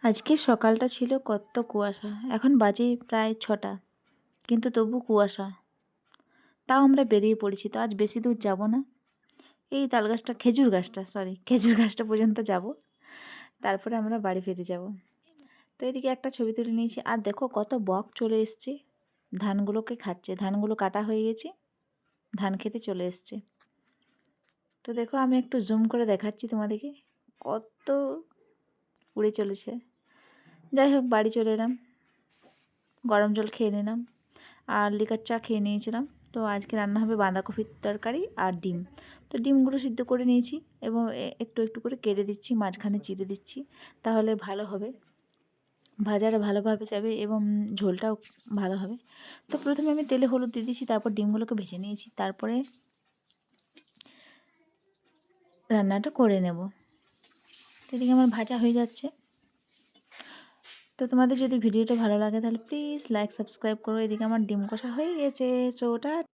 আজকে সকালটা ছিল কত কুয়াশা, এখন বাজে প্রায় 6টা, কিন্তু তবু কুয়াশা। তাও আমরা বেরিয়ে পড়েছি, তো আজ বেশি দূর যাব না। এই খেজুর গাছটা পর্যন্ত যাব, তারপরে আমরা বাড়ি ফিরে যাব। তো এদিকে একটা ছবি তুলে নিয়েছি, আর দেখো কত বক চলে এসছে, ধানগুলোকে খাচ্ছে। ধানগুলো কাটা হয়ে গেছে, ধান খেতে চলে এসছে। তো দেখো আমি একটু জুম করে দেখাচ্ছি তোমাদেরকে, কত উড়ে চলেছে। যাই হোক, বাড়ি চলে এলাম, গরম জল খেয়ে নিলাম আর লিকার চা খেয়ে নিয়েছিলাম। তো আজকে রান্না হবে বাঁধাকপির তরকারি আর ডিম। তো ডিমগুলো সিদ্ধ করে নিয়েছি এবং একটু একটু করে কেটে দিচ্ছি, মাঝখানে চিড়ে দিচ্ছি, তাহলে ভালো হবে, ভাজাটা ভালোভাবে যাবে এবং ঝোলটাও ভালো হবে। তো প্রথমে আমি তেলে হলুদ দিয়ে দিয়েছি, তারপর ডিমগুলোকে ভেজে নিয়েছি, তারপরে রান্নাটা করে নেব। তো এদিকে আমার ভাজা হয়ে যাচ্ছে। তো তোমাদের যদি ভিডিওটা ভালো লাগে তাহলে প্লিজ লাইক সাবস্ক্রাইব করো। এদিকে আমার ডিম কষা হয়ে গেছে, সো ওটা